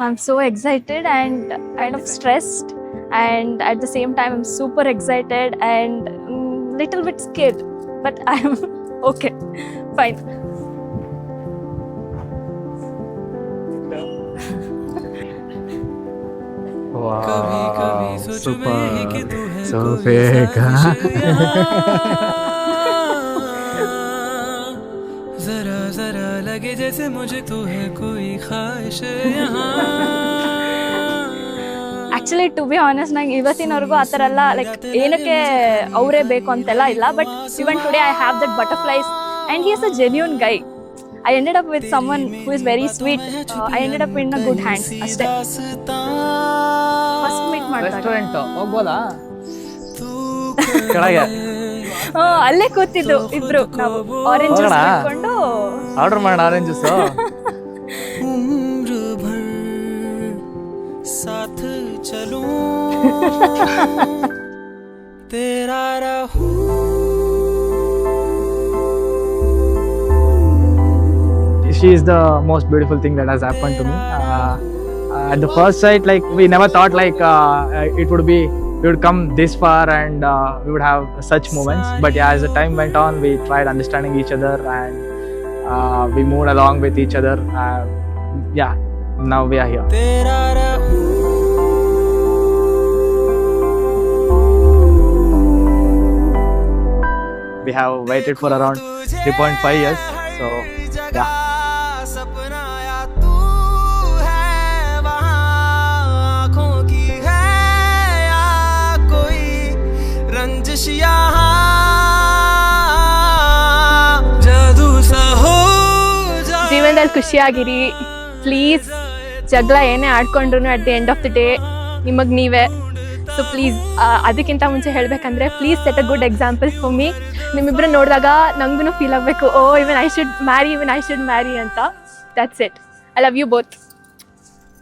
I'm so excited and kind of stressed, and at the same time I'm super excited and little bit scared, but I'm okay, fine. Wow, super. So fake. जरा जरा लगे जैसे मुझे तू है कोई ख्वाहिश यहाँ ಆ್ಯಕ್ಚುಲಿ ಟು ಬಿ ಆನೆಸ್ಟ್ ನಂಗೆ ಇವತ್ತಿನವರೆಗೂ ಆ ಥರ ಎಲ್ಲ ಲೈಕ್ ಏನಕ್ಕೆ ಅವರೇ ಬೇಕು ಅಂತೆಲ್ಲ ಇಲ್ಲ, but even today I have that butterflies and he is a genuine Guy. I ended up with someone who is very sweet. I ended up in a good hands ಅಷ್ಟೇ. ಫಸ್ಟ್ ಮೀಟ್ ಮಾಡ್ತಾರೆ restaurant ಹೋಗ್ಬೋದಾ? ಕೆಳಗೆ ಅಲ್ಲೇ ಕೂತಿದ್ದು ಇಬ್ರು, ನಾವು orange juice ಕುಡ್ಕೊಂಡು order ಮಾಡೋಣ orange juice. उम्र भर साथ चलूं तेरा रहूं. She is the most beautiful thing that has happened to me. At the first sight, like we never thought like it would be, we would come this far and we would have such moments. But yeah, as the time went on, we tried understanding each other and we moved along with each other. Yeah, now we are here. तेरा रहूं. We have waited for around 3.5 years. So yeah. सपना या तू है वहाँ आँखों की है या कोई रंजिश यहाँ जादू सा हो जा. ಜೀವನದಲ್ಲಿ ಖುಷಿಯಾಗಿರಿ ಪ್ಲೀಸ್. ಜಗಳ ಏನೇ ಆಡ್ಕೊಂಡ್ರು at the end of the day ನಿಮಗೆ ನೀವೇ. ಸೊ ಪ್ಲೀಸ್ ಅದಕ್ಕಿಂತ ಮುಂಚೆ ಹೇಳಬೇಕಂದ್ರೆ please set a good example for me. ನಿಮ್ಮಿಬ್ಬರು ನೋಡಿದಾಗ ನಂಗೂ ಫೀಲ್ ಆಗಬೇಕು, oh even I should marry ಅಂತ. That's it. I love you both.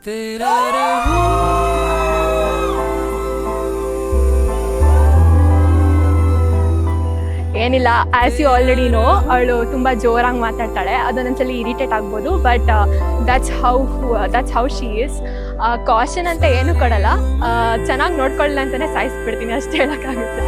तेरा रहूं. ಏನಿಲ್ಲ, ಆ್ಯಸ್ ಯು ಆಲ್ರೆಡಿ ನೋ, ಅವಳು ತುಂಬ ಜೋರಾಗಿ ಮಾತಾಡ್ತಾಳೆ. ಅದೊಂದೊಂದ್ಸಲಿ ಇರಿಟೇಟ್ ಆಗ್ಬೋದು, but that's how she is. Caution ಅಂತ ಏನೂ ಕೊಡಲ್ಲ, ಚೆನ್ನಾಗಿ ನೋಡ್ಕೊಳ್ಳ ಅಂತಲೇ ಸಾಯಿಸ್ಬಿಡ್ತೀನಿ ಅಷ್ಟೇ ಹೇಳೋಕ್ಕಾಗುತ್ತೆ.